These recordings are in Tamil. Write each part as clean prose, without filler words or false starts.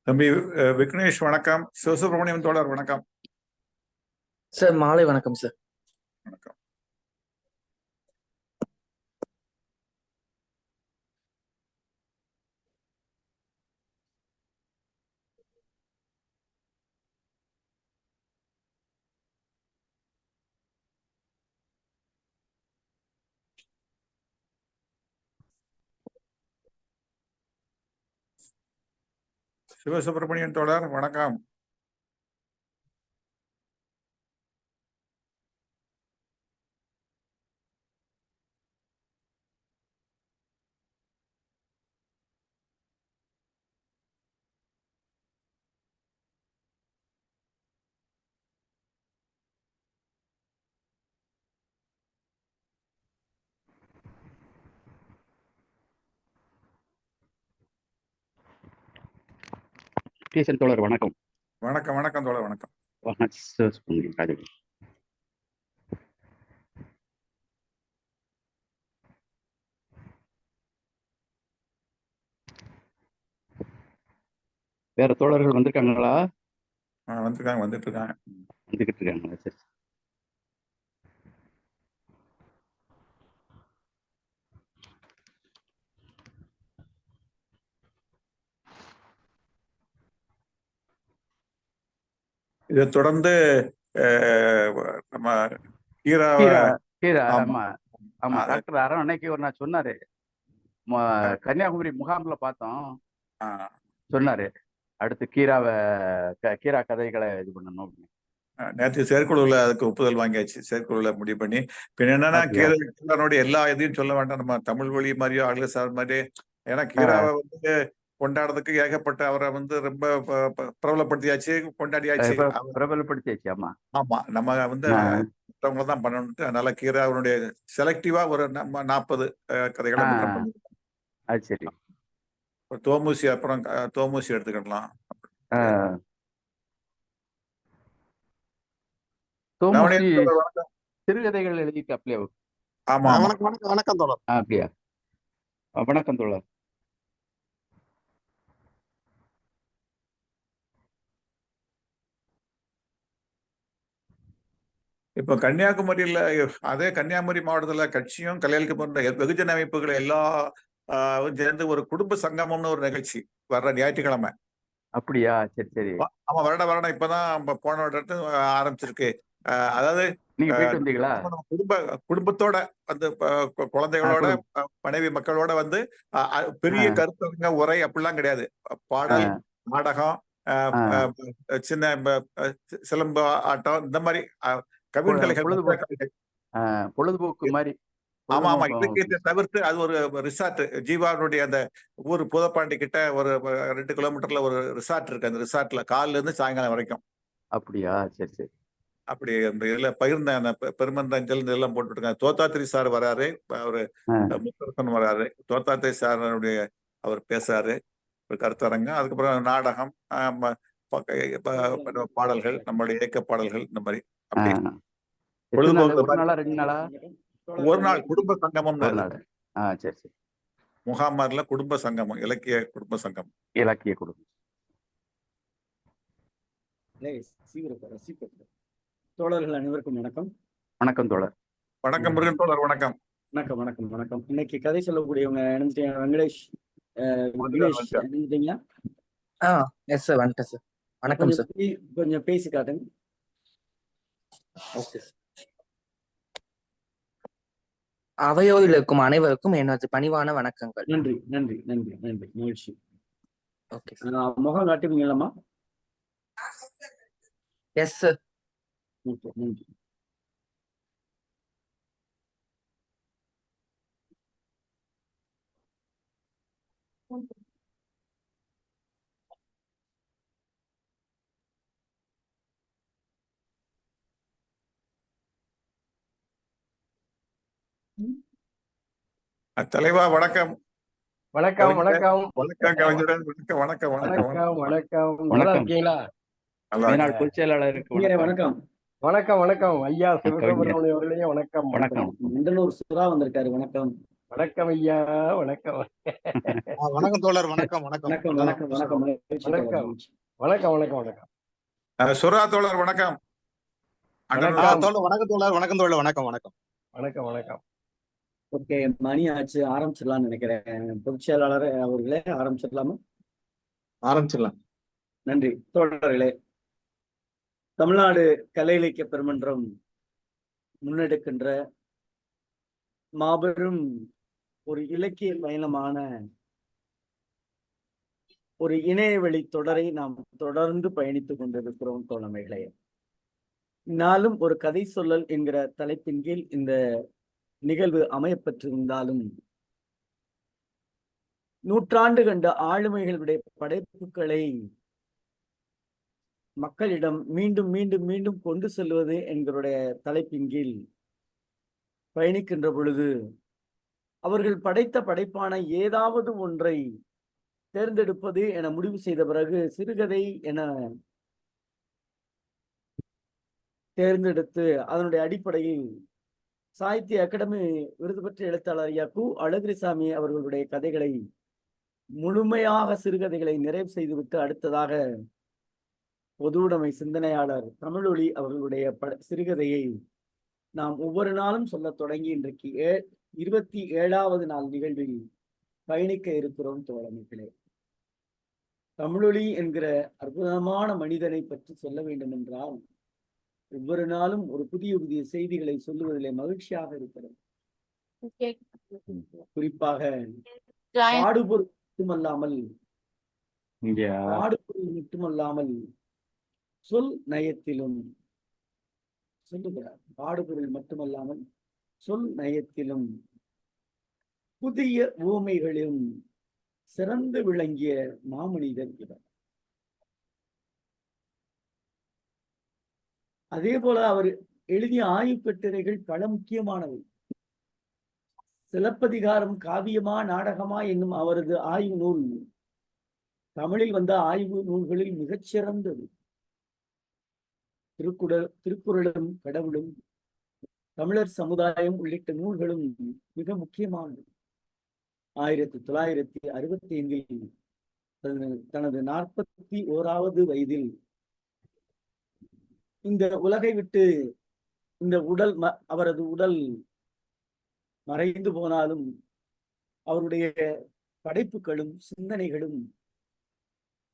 தம்பி விக்னேஷ் வணக்கம். சிவசுப்ரமணியம் தோழர் வணக்கம். சார் மாலை வணக்கம் சார். வணக்கம். சிவசுப்பிரமணியன் தோழர் வணக்கம். டிஎஸ்என் தோழர் வணக்கம். வணக்கம் வணக்கம் தோழர் வணக்கம். ராஜகோபால். வேற தோழர்கள் வந்திருக்காங்களா? வந்துட்டு இருக்காங்க. வந்துகிட்டு இருக்காங்களா? சரி. இதை தொடர்ந்து நம்ம கீரா ஆமா. ஆமா ஆமா டாக்டர் அரண் அன்னைக்கு ஒரு நான் சொன்னாரு, கன்னியாகுமரி முகாம்ல பார்த்தோம், சொன்னாரு அடுத்து கீரா கதைகளை இது பண்ணணும் அப்படின்னு. நேற்று செயற்குழுல அதுக்கு ஒப்புதல் வாங்கியாச்சு. செயற்குழுல முடிவு பண்ணி பின்ன என்னன்னா கீரானுடைய எல்லா இதையும் சொல்ல வேண்டாம், நம்ம தமிழ் மொழி மாதிரியோ ஆங்கிலசார் மாதிரியே. ஏன்னா கீராவை வந்து கொண்டாடுறதுக்கு ஏகப்பட்ட அவரை வந்து ரொம்ப பிரபலப்படுத்தியாச்சு, கொண்டாடியாச்சு, பிரபலப்படுத்தியாச்சு. ஆமா ஆமா. நம்ம வந்து மற்றவங்க தான் பண்ணணும்ட்டு அதனால கீராவுடைய செலக்டிவா ஒரு நம்ம 40 கதைகளை மட்டும் பண்ணிருக்கோம். அது சரி. தோமுசி அப்புறம் தோமுசி எடுத்துக்கலாம். சிறுகதைகள் எழுதிட்டாப்லையா? ஆமா. வணக்கம் தோழர். அப்படியா? வணக்கம் தோழர். இப்ப கன்னியாகுமரியில, அதே கன்னியாகுமரி மாவட்டத்துல கட்சியும் கலைகளுக்கு போன்ற வெகுஜன அமைப்புகள் எல்லா சேர்ந்து ஒரு குடும்ப சங்கமம்னு ஒரு நிகழ்ச்சி வர்ற ஞாயிற்றுக்கிழமை. அப்படியா? சரி சரி. ஆமா, வருடம் இப்பதான் போன வருடத்து ஆரம்பிச்சிருக்கு. அதாவது நீங்க போயிட்டு வந்தீங்களா? குடும்பத்தோட வந்து குழந்தைகளோட மனைவி மக்களோட வந்து பெரிய கருத்தரங்க உரை அப்படிலாம் கிடையாது. பாடல், நாடகம், சின்ன சிலம்பு ஆட்டம், இந்த மாதிரி கவின் கலைகள், பொழுதுபோக்கு மாதிரி. ஆமா ஆமா. இலக்கியத்தை தவிர்த்து அது ஒரு ரிசார்ட், ஜீவானுடைய அந்த ஊர் பூதப்பாண்டி கிட்ட ஒரு 2 கிலோமீட்டர்ல ஒரு ரிசார்ட் இருக்கு. அந்த ரிசார்ட்ல காலைல இருந்து சாயங்காலம் வரைக்கும். அப்படியா? சரி சரி. அப்படி அந்த இதுல பகிர்ந்த அந்த பெருமந்தஞ்சல் எல்லாம் போட்டுருக்காங்க. தோத்தாத்திரி சார் வராரு, அவரு முத்தரசன் வராரு. தோத்தாத்திரி சாருடைய அவர் பேசுறாரு, ஒரு கருத்தரங்கம். அதுக்கப்புறம் நாடகம், பாடல்கள், நம்மளுடைய இயக்க பாடல்கள், இந்த மாதிரி. அப்படி பொழுதுபோக்கு. ஒரு நாள் குடும்ப சங்கமம். சரி சரி. முகாமர்ல குடும்ப சங்கமம், இலக்கிய குடும்ப சங்கமம். இலக்கிய குடும்பம். தோழர்கள் அனைவருக்கும் வணக்கம். வணக்கம் தோழர். வணக்கம் முருகன் தோழர் வணக்கம். வணக்கம் வணக்கம் வணக்கம். இன்னைக்கு கதை சொல்லக்கூடியவங்க இணைஞ்சிட்டீங்க. வெங்கடேஷ், விக்னேஷ் இணைஞ்சிட்டீங்களா? எஸ் சார், வந்துட்டேன் சார். வணக்கம் சார். கொஞ்சம் பேசி காட்டுங்க. Okay sir. அவையோரில் இருக்கும் அனைவருக்கும் எனது பணிவான வணக்கங்கள். நன்றி நன்றி நன்றி நன்றி. மகிழ்ச்சி. ஓகே, முகம் காட்டுவீங்களாமா? Yes sir. ஓகே, நன்றி. தலைவா வணக்கம். வணக்கம் வணக்கம் வணக்கம் கவிஞரன். வணக்கம் வணக்கம் வணக்கம் வணக்கம். நல்லா இருக்கீங்களா? மேனாள் பொதுச் செயலாளருக்கு வணக்கம். வணக்கம் வணக்கம் ஐயா சிவசுப்ரமணியம் அவர்களையும் வணக்கம். வணக்கம். மண்டலூர் சுறா வந்திருக்காரு. வணக்கம் வணக்கம் ஐயா. வணக்கம் வணக்கம் தோழர். வணக்கம் வணக்கம் வணக்கம் வணக்கம் வணக்கம் வணக்கம் வணக்கம் வணக்கம் வணக்கம். சுரா தோழர் வணக்கம். வணக்கம் வணக்கம் தோழர். வணக்கம் தோழர். வணக்கம் வணக்கம் வணக்கம் வணக்கம். ஓகே, மணி ஆச்சு, ஆரம்பிச்சிடலாம்னு நினைக்கிறேன். பொதுச் செயலாளர் அவர்களே ஆரம்பிச்சிடலாமா? ஆரம்பிச்சிடலாம். நன்றி. தோழர்களே, தமிழ்நாடு கலை இலக்கிய பெருமன்றம் முன்னெடுக்கின்ற மாபெரும் ஒரு இலக்கிய பயணமான ஒரு இணையவழி தொடரை நாம் தொடர்ந்து பயணித்துக் கொண்டிருக்கிறோம் தோழமைகளே. நாளும் ஒரு கதை சொல்லல் என்கிற தலைப்பின் கீழ் இந்த நிகழ்வு அமையப்பெற்றிருந்தாலும், நூற்றாண்டு கண்ட ஆளுமைகளுடைய படைப்புகளை மக்களிடம் மீண்டும் மீண்டும் மீண்டும் கொண்டு செல்வது என்கிற தலைப்பின் கீழ் பயணிக்கின்ற பொழுது, அவர்கள் படைத்த படைப்பான ஏதாவது ஒன்றை தேர்ந்தெடுப்பது என முடிவு செய்த பிறகு சிறுகதை என தேர்ந்தெடுத்து அதனுடைய அடிப்படையில் சாகித்ய அகாடமி விருது பெற்ற எழுத்தாளர் ஐயா கு. அழகிரிசாமி அவர்களுடைய கதைகளை முழுமையாக சிறுகதைகளை நிறைவு செய்துவிட்டு அடுத்ததாக பொதுவுடைமை சிந்தனையாளர் தமிழொலி அவர்களுடைய சிறுகதையை நாம் ஒவ்வொரு நாளும் சொல்ல தொடங்கி இன்றைக்கு 27வது நாள் நிகழ்வில் பயணிக்க இருக்கிறோம் தோழமைகளே. தமிழொலி என்கிற அற்புதமான மனிதனை பற்றி சொல்ல வேண்டும் என்றால் ஒவ்வொரு நாளும் ஒரு புதிய புதிய செய்திகளை சொல்லுவதிலே மகிழ்ச்சியாக இருக்கிறது. குறிப்பாக பாடுபொருள் மட்டுமல்லாமல் சொல் நயத்திலும் சொல்லுகிறார். பாடுபொருள் மட்டுமல்லாமல் சொல் நயத்திலும் புதிய ஊமைகளிலும் சிறந்து விளங்கிய மாமனிதர் இவர். அதே போல அவர் எழுதிய ஆய்வு கட்டுரைகள் பல முக்கியமானவை. சிலப்பதிகாரம் காவியமா நாடகமா என்னும் அவரது ஆய்வு நூல் தமிழில் வந்த ஆய்வு நூல்களில் மிகச்சிறந்தது. திருக்குறளும் கடவுளும் தமிழர் சமுதாயம் உள்ளிட்ட நூல்களும் மிக முக்கியமானது. 1965 தனது 41வது வயதில் இந்த உலகை விட்டு அவரது உடல் மறைந்து போனாலும் அவருடைய படைப்புகளும் சிந்தனைகளும்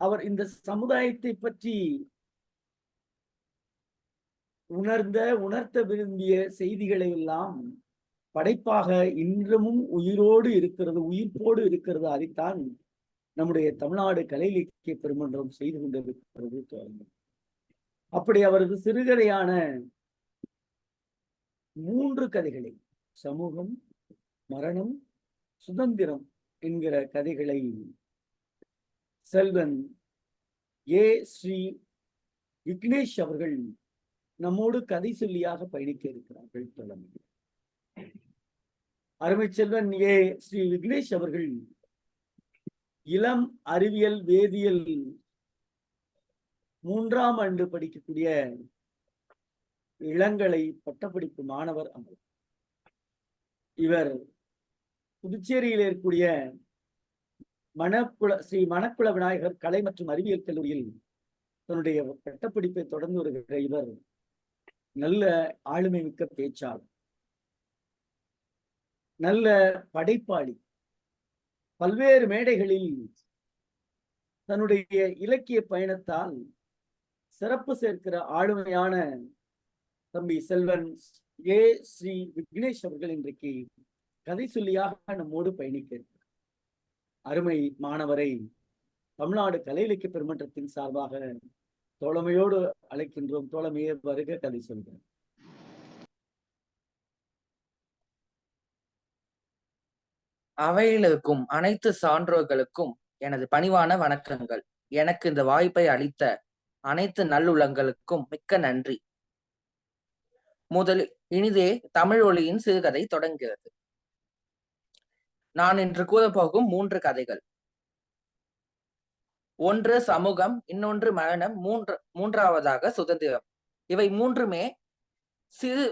அவர் இந்த சமுதாயத்தை பற்றி உணர்த்த விரும்பிய செய்திகளை எல்லாம் படைப்பாக இன்றமும் உயிர்ப்போடு இருக்கிறது. அதைத்தான் நம்முடைய தமிழ்நாடு கலை இலக்கிய பெருமன்றம் செய்து கொண்டிருக்கிறது. அப்படி அவரது சிறுகதையான 3 கதைகளை, சமூகம், மரணம், சுதந்திரம் என்கிற கதைகளை செல்வன் ஏ. ஸ்ரீ விக்னேஷ் அவர்கள் நம்மோடு கதை சொல்லியாக பயணிக்க இருக்கிறார்கள். அருமை செல்வன் ஏ. ஸ்ரீ விக்னேஷ் அவர்கள் இளம் அறிவியல் வேதியியல் 3ஆம் ஆண்டு படிக்கக்கூடிய இளங்கலை பட்டப்படிப்பு மாணவர். இவர் புதுச்சேரியில் இருக்கக்கூடிய ஸ்ரீ மணக்குள விநாயகர் கலை மற்றும் அறிவியல் கல்லூரியில் தன்னுடைய பட்டப்படிப்பை தொடர்ந்து வருகிற இவர் நல்ல ஆளுமை மிக்க பேச்சாளர், நல்ல படைப்பாளி. பல்வேறு மேடைகளில் தன்னுடைய இலக்கிய பயணத்தால் சிறப்பு சேர்க்கிற ஆளுமையான தம்பி செல்வன் ஏ. ஸ்ரீ விக்னேஷ் அவர்கள் இன்றைக்கு கதை சொல்லியாக நம்மோடு பயணிக்க இருக்கிறார். அருமை மாணவரை தமிழ்நாடு கலை இலக்கிய பெருமன்றத்தின் சார்பாக தோழமையோடு அழைக்கின்றோம். தோழமையே வருக, கதை சொல்கிறேன். அவையில் இருக்கும் அனைத்து சான்றோர்களுக்கும் எனது பணிவான வணக்கங்கள். எனக்கு இந்த வாய்ப்பை அளித்த அனைத்து நல்லுள்ளங்களுக்கும் மிக்க நன்றி. முதலில் இனிதே தமிழ் ஒலியின் சிறுகதை தொடங்குகிறது. நான் இன்று கூறப்போகும் 3 கதைகள். ஒன்று சமூகம், இன்னொன்று மரணம், மூன்றாவதாக சுதந்திரம். இவை 3மே சிறு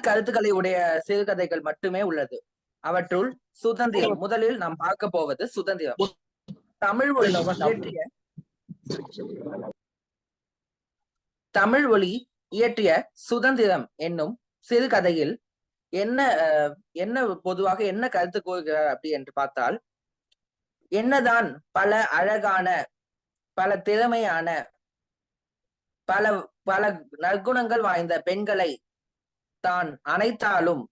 கருத்துக்களை உடைய சிறுகதைகள் மட்டுமே உள்ளது. அவற்றுள் சுதந்திரம், முதலில் நாம் பார்க்க போவது சுதந்திரம். தமிழ் ஒலி இயற்றிய சுதந்திரம் என்னும் சிறுகதையில் என்ன பொதுவாக என்ன கருத்து கூறுகிறார் அப்படி என்று பார்த்தால், என்னதான் பல அழகான, பல திறமையான, பல நற்குணங்கள் வாய்ந்த பெண்களை தான் அனைத்தாலும்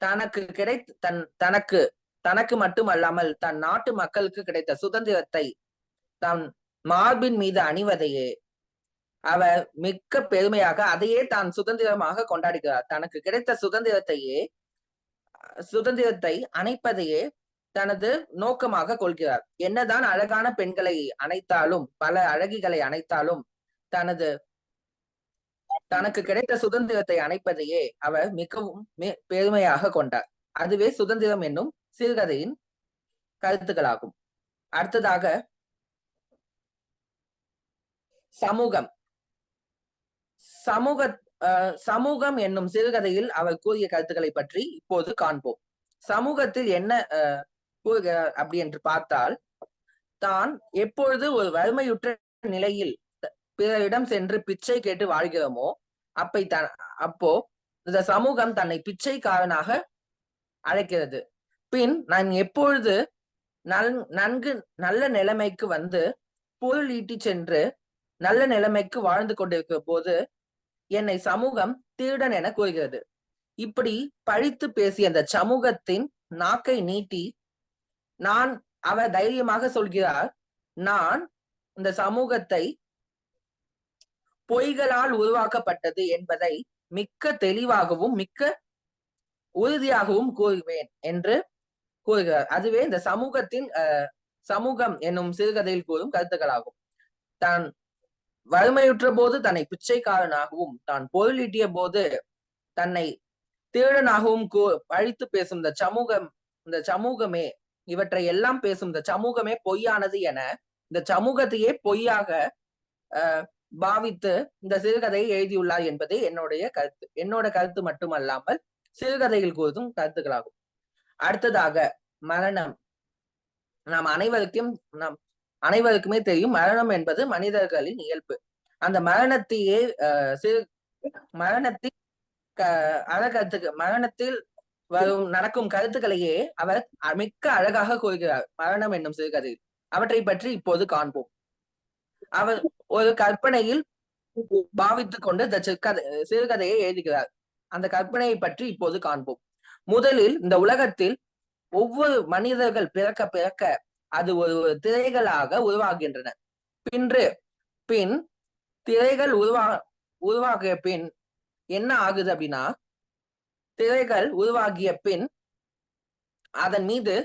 தனக்கு தனக்கு மட்டுமல்லாமல் தன் நாட்டு மக்களுக்கு கிடைத்த சுதந்திரத்தை தன் மார்பின் மீது அணிவதையே அவர் மிக்க பெருமையாக அதையே தான் சுதந்திரமாக கொண்டாடுகிறார். தனக்கு கிடைத்த சுதந்திரத்தை அணைப்பதையே தனது நோக்கமாக கொள்கிறார். என்னதான் அழகான பெண்களை அணைத்தாலும், பல அழகிகளை அணைத்தாலும், தனக்கு கிடைத்த சுதந்திரத்தை அணைப்பதையே அவர் மிகவும் பெருமையாக கொண்டார். அதுவே சுதந்திரம் என்னும் சிறுகதையின் கருத்துக்களாகும். அடுத்ததாக சமூகம். சமூகம் என்னும் சிறுகதையில் அவர் கூறிய கருத்துக்களை பற்றி இப்போது காண்போம். சமூகத்தில் என்ன கூறுகிறார் அப்படி என்று பார்த்தால், தான் எப்பொழுது ஒரு வறுமையுற்ற நிலையில் பிறரிடம் சென்று பிச்சை கேட்டு வாழ்கிறோமோ அப்போ இந்த சமூகம் தன்னை பிச்சைக்காரனாக அழைக்கிறது. பின் நான் எப்பொழுது நன்கு நல்ல நிலைமைக்கு வந்து பொருள் ஈட்டி சென்று நல்ல நிலைமைக்கு வாழ்ந்து கொண்டிருக்கிற போது என்னை சமூகம் திருடன் என கூறுகிறது. இப்படி பழித்து பேசிய அந்த சமூகத்தின் நாக்கை நீட்டி அவர் தைரியமாக சொல்கிறார், நான் இந்த சமூகத்தை பொய்களால் உருவாக்கப்பட்டது என்பதை மிக்க தெளிவாகவும் மிக்க உறுதியாகவும் கூறுவேன் என்று கூறுகிறார். அதுவே இந்த சமூகம் என்னும் சிறுகதையில் கூறும் கருத்துக்களாகும். தான் வறுமையுற்ற போது தன்னை பிச்சைக்காரனாகவும், தான் பொருள் ஈட்டிய போது தன்னை திருடனாகவும் பழித்து பேசும் இந்த சமூகமே, இவற்றை எல்லாம் பேசும் இந்த சமூகமே பொய்யானது என இந்த சமூகத்தையே பொய்யாக பாவித்து இந்த சிறுகதையை எழுதியுள்ளார் என்பதே என்னோட கருத்து மட்டுமல்லாமல் சிறுகதையில் கூறும் கருத்துக்களாகும். அடுத்ததாக மரணம். நாம் அனைவருக்குமே தெரியும், மரணம் என்பது மனிதர்களின் இயல்பு. அந்த மரணத்தில் நடக்கும் கருத்துக்களையே அவர் மிக்க அழகாக கூறுகிறார் மரணம் என்னும் சிறுகதையில். அவற்றை பற்றி இப்போது காண்போம். அவர் ஒரு கற்பனையில் பாவித்துக் கொண்டு இந்த சிறுகதையை எழுதுகிறார். அந்த கற்பனையை பற்றி இப்போது காண்போம். முதலில் இந்த உலகத்தில் ஒவ்வொரு மனிதர்கள் பிறக்க அது ஒரு திரைகளாக உருவாகின்றன. பின் திரைகள் உருவாகிய பின் என்ன ஆகுது அப்படின்னா, திரைகள் உருவாகிய பின் அதன் மீது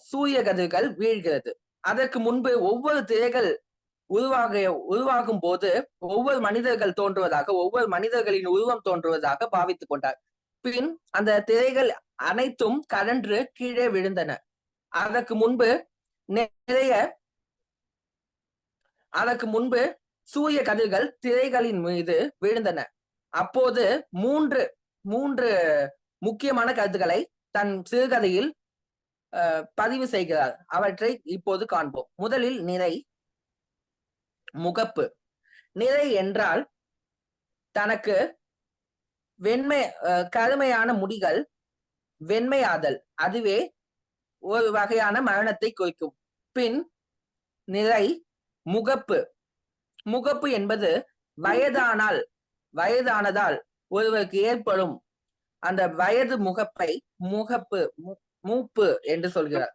சூரிய கதிர்கள் வீழ்கிறது. அதற்கு முன்பு ஒவ்வொரு திரைகள் உருவாகும் போது ஒவ்வொரு மனிதர்கள் தோன்றுவதாக, ஒவ்வொரு மனிதர்களின் உருவம் தோன்றுவதாக பாவித்துக் கொண்டார். பின் அந்த திரைகள் அனைத்தும் கழன்று கீழே விழுந்தன. அதற்கு முன்பு சூரிய கதிர்கள் திரைகளின் மீது விழுந்தன. அப்போது மூன்று முக்கியமான கருத்துக்களை தன் சிறுகதையில் பதிவு செய்கிறார். அவற்றை இப்போது காண்போம். முதலில் நிறை, முகப்பு. நிறை என்றால் தனக்கு கருமையான முடிகள் வெண்மையாதல், அதுவே ஒரு வகையான மரணத்தை குறிக்கும். பின் நிறை முகப்பு என்பது வயதானதால் ஒருவருக்கு ஏற்படும் அந்த வயது முகப்பை மூப்பு என்று சொல்கிறார்.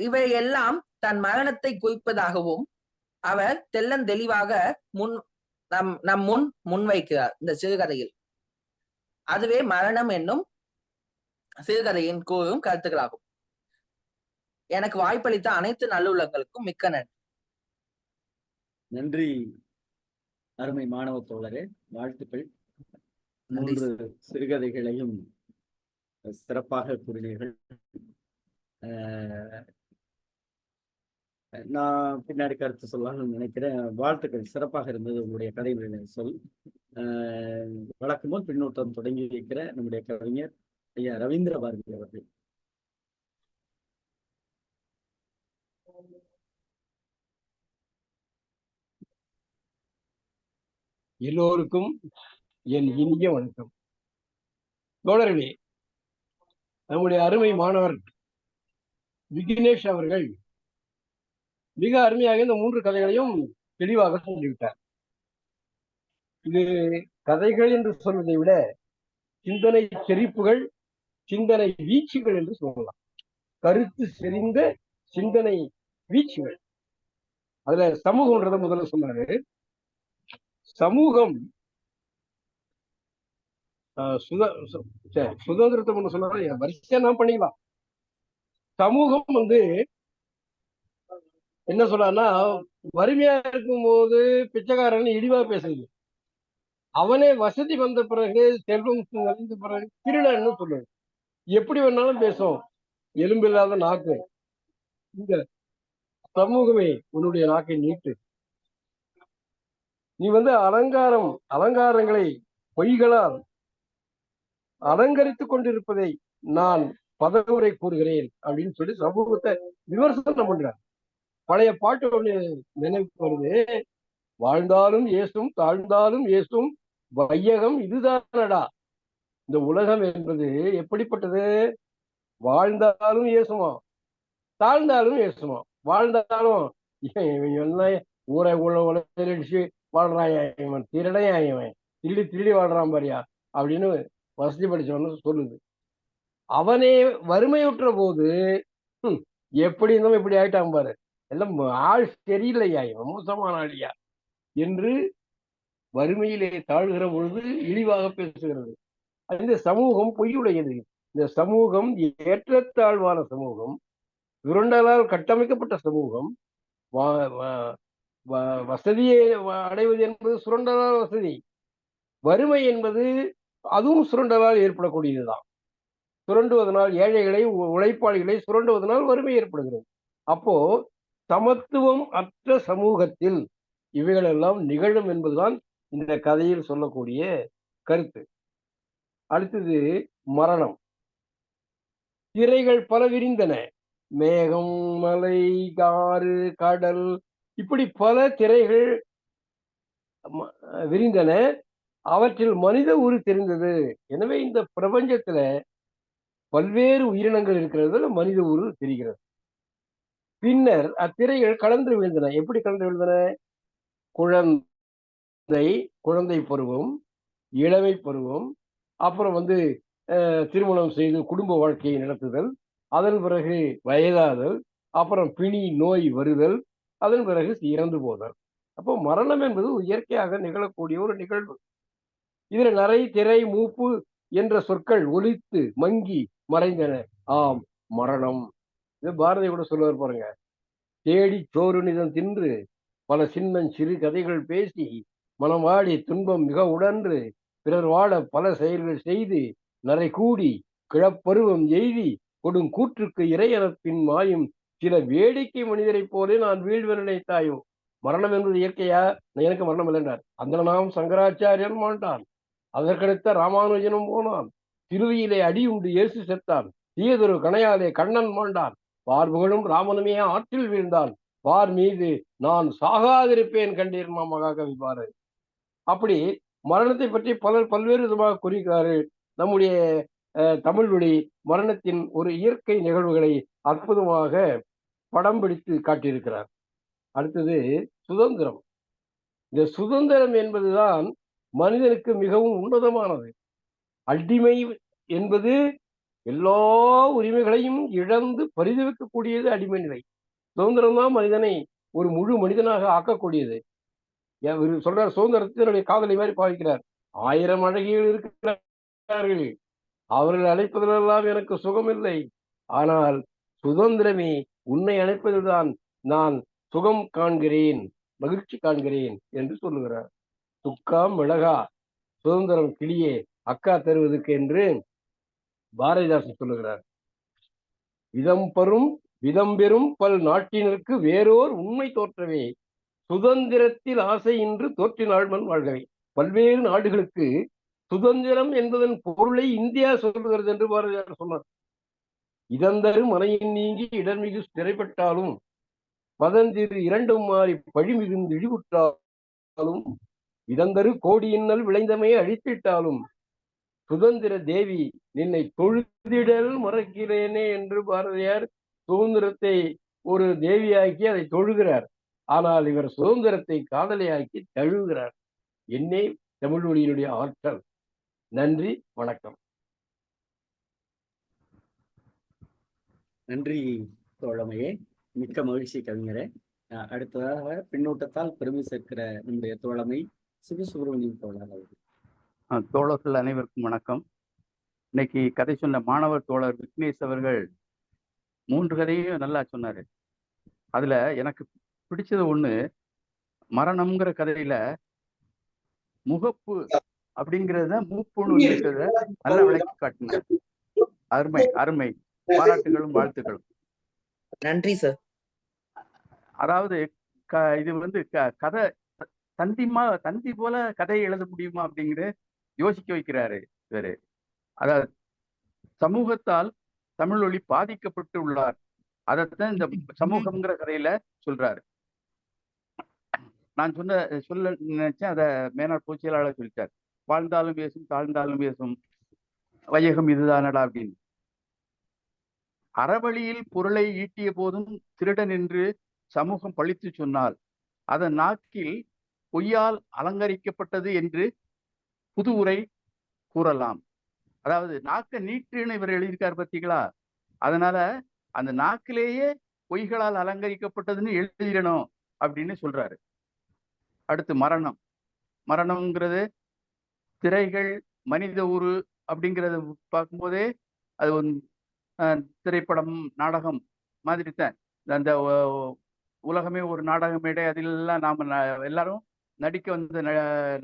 இவை எல்லாம் தன் மரணத்தை குறிப்பதாகவும் அவர் தெளிவாக நம் முன் முன்வைக்கிறார் இந்த சிறுகதையில். அதுவே மரணம் என்னும் சிறுகதையின் கூறும் கருத்துக்களாகும். எனக்கு வாய்ப்பளித்த அனைத்து நல்லுள்ளங்களுக்கும் மிக்க நன்றி. நன்றி அருமை மாணவ தோழரே, வாழ்த்துக்கள். 3 சிறுகதைகளையும் சிறப்பாக கூறினீர்கள். நான் பின்னாடி கருத்து சொல்லலாம்னு நினைக்கிறேன். வாழ்த்துக்கள், சிறப்பாக இருந்தது உங்களுடைய கதைகளின் சொல். வழக்கம்போல் பின்னூட்டம் தொடங்கி வைக்கிற நம்முடைய கவிஞர் ஐயா ரவீந்திர பாரதி அவர்கள். எல்லோருக்கும் என் இனிய வணக்கம். தோழர்களே, நம்முடைய அருமை மாணவர் விக்னேஷ் அவர்கள் மிக அருமையாக இந்த 3 கதைகளையும் தெளிவாக சொல்லிவிட்டார். இது கதைகள் என்று சொல்வதை விட சிந்தனை செறிப்புகள், சிந்தனை வீச்சுகள் என்று சொல்லலாம். கருத்து செறிந்த சிந்தனை வீச்சுகள். அதுல சமூகம்ன்றத முதல்ல சொன்னாரு. சமூகம் சுதந்திரத்தை ஒண்ணு சொன்னாரு, வரிசையா நான் பண்ணிக்கலாம். சமூகம் என்ன சொல்றான்னா, வறுமையா இருக்கும் போது பிச்சைக்காரன் இழிவா பேசுறது, அவனே வசதி வந்த பிறகு செல்வம் நிறைந்த பிறகு திருடன்னு சொல்லுது. எப்படி வேணாலும் பேசும், எலும்பில்லாத நாக்கு. இந்த சமூகமே உன்னுடைய நாக்கை நீட்டு. நீ அலங்காரங்களை பொய்களால் அலங்கரித்துக் கொண்டிருப்பதை நான் பதவுரை கூறுகிறேன் அப்படின்னு சொல்லி சமூகத்தை விமர்சனம் பண்றார். பழைய பாட்டு ஒண்ணு நினைவுக்கு வருது. வாழ்ந்தாலும் ஏசும் தாழ்ந்தாலும் ஏசும் வையகம் இதுதானடா. இந்த உலகம் என்பது எப்படிப்பட்டது? வாழ்ந்தாலும் ஏசுமா, தாழ்ந்தாலும் ஏசுமா. வாழ்ந்தாலும் எல்லாம் ஊரை உழைச்சு வாழ்றான், இவன் திருடையா, இவன் திருடி வாழ்றான் பாரியா அப்படின்னு வசதி படிச்சவன்னு சொல்லுது. அவனே வறுமையுற்ற போது எப்படி இருந்தோம், இப்படி ஆயிட்டான் பாரு, எல்லாம் ஆள் சரியில்லையா, இவன் மோசமான ஆளியா என்று வறுமையிலே தாழ்கிற பொழுது இழிவாக பேசுகிறது. இந்த சமூகம் பொய்யுடையது. இந்த சமூகம் ஏற்றத்தாழ்வான சமூகம், சுரண்டலால் கட்டமைக்கப்பட்ட சமூகம். வசதியை அடைவது என்பது சுரண்டலால் வசதி. வறுமை என்பது அதுவும் சுரண்டலால் ஏற்படக்கூடியதுதான். சுரண்டுவதனால் ஏழைகளை, உழைப்பாளிகளை சுரண்டுவதனால் வறுமை ஏற்படுகிறது. அப்போ சமத்துவம் அற்ற சமூகத்தில் இவைகளெல்லாம் நிகழும் என்பதுதான் இந்த கதையில் சொல்லக்கூடிய கருத்து. அடுத்தது மரணம். திரைகள் பல விரிந்தன. மேகம், மலை, ஆறு, கடல், இப்படி பல திரைகள் விரிந்தன. அவற்றில் மனித உரு தெரிந்தது. எனவே இந்த பிரபஞ்சத்துல பல்வேறு உயிரினங்கள் இருக்கிறது, மனித உரு தெரிகிறது. பின்னர் அத்திரைகள் கலந்து விழுந்தன. எப்படி கலந்து விழுந்தன? குழந்தை பருவம், இளமை பருவம், அப்புறம் திருமணம் செய்து குடும்ப வாழ்க்கையை நடத்துதல், அதன் பிறகு வயதாதல், அப்புறம் பிணி நோய் வருதல், அதன் பிறகு இறந்து போதல். அப்போ மரணம் என்பது இயற்கையாக நிகழக்கூடிய ஒரு நிகழ்வு. இதுல நிறை, திரை, மூப்பு என்ற சொற்கள் ஒலித்து மங்கி மறைந்தன. ஆம், மரணம். இது பாரதி கூட சொல்லுவார் பாருங்க. தேடி சோறு நிதம் தின்று பல சின்னன் சிறு கதைகள் பேசி மனம் வாடி துன்பம் மிக உடன்று பிறர் வாட பல செயல்கள் செய்து நரை கூடி கிழப்பருவம் எய்தி கொடும் கூற்றுக்கு இறையறப்பின் மாயும் சில வேடிக்கை மனிதரை போலே நான் வீழ்வு நினைத்தாயோ. மரணம் என்பது இயற்கையா? எனக்கு மரணம் இல்லைன்றார். அந்த நாம் சங்கராச்சாரியன் மாண்டான், அதற்கடுத்த ராமானுஜனும் போனான், திருவியிலே அடி உண்டு இயேசு செத்தான், தீயதொரு கணையாலே கண்ணன் மாண்டான், பார்புகளும் ராமனுமே ஆற்றில் வீழ்ந்தான், பார் மீது நான் சாகாதிருப்பேன் கண்டீர்மா மகாகவி பாரதி. அப்படி மரணத்தை பற்றி பல்வேறு விதமாக குறிக்கிறாரு. நம்முடைய தமிழ்மொழி மரணத்தின் ஒரு இயற்கை நிகழ்வுகளை அற்புதமாக படம் பிடித்து காட்டியிருக்கிறார். அடுத்தது சுதந்திரம். இந்த சுதந்திரம் என்பதுதான் மனிதனுக்கு மிகவும் உன்னதமானது. அடிமை என்பது எல்லா உரிமைகளையும் இழந்து பரிதவிக்கக்கூடியது அடிமை நிலை. சுதந்திரம் தான் மனிதனை ஒரு முழு மனிதனாக ஆக்கக்கூடியது. சொல்றார், சுதந்திரத்தினுடைய காதலை மாதிரி பாவிக்கிறார். 1000 அழகிகள் இருக்கிறார்கள், அவர்கள் அழைப்பதிலெல்லாம் எனக்கு சுகமில்லை, ஆனால் சுதந்திரமே உன்னை அழைப்பதில்தான் நான் சுகம் காண்கிறேன், மகிழ்ச்சி காண்கிறேன் என்று சொல்லுகிறார். துக்கா மிளகா சுதந்திரம் கிளியே அக்கா தருவதற்கு என்று பாரதிதாசன் சொல்லுகிறார். விதம் பெறும் பல் நாட்டினருக்கு வேறோர் உண்மை தோற்றவே சுதந்திரத்தில் ஆசை இன்று தோற்றினாள் மண் வாழ்கவே. பல்வேறு நாடுகளுக்கு சுதந்திரம் என்பதன் பொருளை இந்தியா சொல்லுகிறது என்று பாரதியார் சொன்னார். இதந்தரு மனையின் நீங்கி இடர்மிகு திரைப்பட்டாலும் பதந்திரு இரண்டும் மாறி பழி மிகுந்து இழிவுற்றாலும் இதந்தரு கோடியின்னல் விளைந்தமையை அழித்திட்டாலும் சுதந்திர தேவி நின்னை தொழுதிடல் மறக்கிறேனே என்று பாரதியார் சுதந்திரத்தை ஒரு தேவியாக்கி அதை தொழுகிறார். ஆனால் இவர் சுதந்திரத்தை காதலியாக்கி தழுவுகிறார். என்னே தமிழ் மொழியினுடைய ஆற்றல். நன்றி, வணக்கம். நன்றி தோழமையே, மிக்க மகிழ்ச்சி கவிஞரே. அடுத்ததாக பின்னூட்டத்தால் பெருமை சேர்க்கிற நம்முடைய தோழமை சிவசுப்பிரமணியம் தோழர் அவர்கள். தோழர்கள் அனைவருக்கும் வணக்கம். இன்னைக்கு கதை சொன்ன மாணவர் தோழர் விக்னேஷ் அவர்கள் 3 கதையும் நல்லா சொன்னாரு. அதுல எனக்கு பிடிச்சது ஒண்ணு, மரணம்ங்கிற கதையில முகப்பு அப்படிங்கிறத மூப்புன்னு இருக்கிறத நல்லா விளக்கி காட்டுங்க. அருமை அருமை, பாராட்டுகளும் வாழ்த்துக்களும். நன்றி சார். அதாவது இது வந்து கதை தந்தி போல கதை எழுத முடியுமா அப்படிங்கிற யோசிக்க வைக்கிறாரு இவரு. அதாவது சமூகத்தால் தமிழ் ஒளி பாதிக்கப்பட்டு உள்ளார், அதைத்தான் இந்த சமூகம்ங்கிற கதையில சொல்றாரு. நான் சொல்ல நினைச்சேன், அதை மேனாள் பொதுச்செயலாளர் சொல்லிட்டார். வாழ்ந்தாலும் பேசும் தாழ்ந்தாலும் பேசும் வையகம் இதுதானடா அப்படின்னு. அறவழியில் பொருளை ஈட்டிய போதும் திருடன் என்று சமூகம் பழித்து சொன்னால் அதன் நாக்கில் பொய்யால் அலங்கரிக்கப்பட்டது என்று புது உரை கூறலாம். அதாவது நாக்க நீட்டுன்னு இவர் எழுதியிருக்கார் பார்த்தீங்களா, அதனால அந்த நாக்கிலேயே பொய்களால் அலங்கரிக்கப்பட்டதுன்னு எழுதிடணும் அப்படின்னு சொல்றாரு. அடுத்து மரணம்ங்கிறது திரைகள் மனித உரு அப்படிங்கிறத பார்க்கும்போதே அது திரைப்படம் நாடகம் மாதிரி தான். அந்த உலகமே ஒரு நாடக மேடை, அதிலெல்லாம் நாம எல்லாரும் நடிக்க வந்த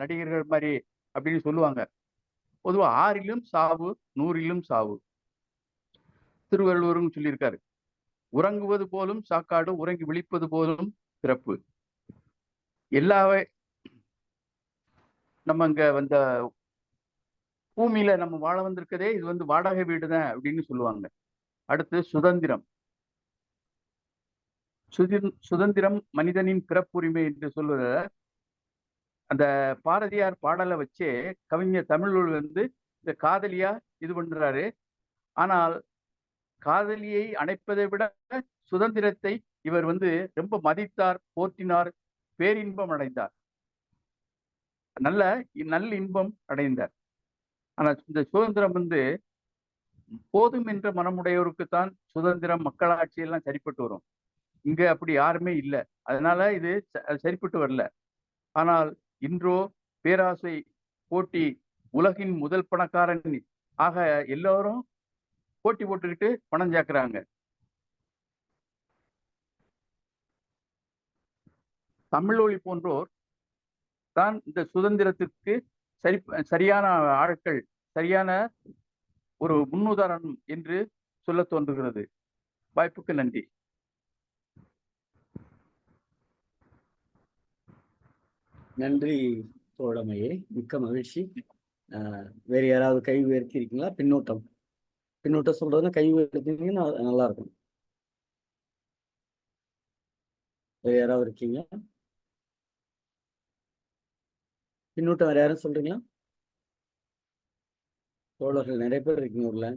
நடிகர்கள் மாதிரி அப்படின்னு சொல்லுவாங்க. பொதுவா 6லும் சாவு 100லும் சாவு. திருவள்ளுவரும் சொல்லியிருக்காரு, உறங்குவது போலும் சாக்காடு, உறங்கி விழிப்பது போலும் பிறப்பு. எல்லாவே நம்ம இங்க வந்த பூமியில நம்ம வாழ வந்திருக்கதே இது வாடகை வீடுதான் அப்படின்னு சொல்லுவாங்க. அடுத்து சுதந்திரம் மனிதனின் பிறப்புரிமை என்று சொல்லுவத அந்த பாரதியார் பாடலை வச்சே கவிஞர் தமிழ் இந்த காதலியா இது பண்றாரு. ஆனால் காதலியை அணைப்பதை விட சுதந்திரத்தை இவர் ரொம்ப மதித்தார், போற்றினார், பேரின்பம் அடைந்தார், நல்ல இன்பம் அடைந்தார். ஆனா இந்த சுதந்திரம் போதும் என்ற மனமுடையோருக்குத்தான் சுதந்திரம், மக்களாட்சி எல்லாம் சரிப்பட்டு வரும். இங்க அப்படி யாருமே இல்லை, அதனால இது சரிப்பட்டு வரல. ஆனால் இன்றோ பேராசை போட்டி உலகின் முதல் பணக்காரன் ஆக எல்லாரும் போட்டி போட்டுக்கிட்டு பணம் சேர்க்கிறாங்க. தமிழொலி போன்றோர் தான் இந்த சுதந்திரத்திற்கு சரியான ஆட்கள், சரியான ஒரு முன்னுதாரணம் என்று சொல்ல தோன்றுகிறது. வாய்ப்புக்கு நன்றி. நன்றி தோழமையே, மிக்க மகிழ்ச்சி. வேற யாராவது கை உயர்த்தி இருக்கீங்களா? பின்னூட்டம் சொல்றதுன்னா கை உயர்த்திங்கன்னா நல்லா இருக்கும். வேற யாராவது இருக்கீங்க? பின்னூட்டம் வேற யாரும் சொல்றீங்களா? தோழர்கள் நிறைய பேர் இருக்கீங்க ஊர்ல.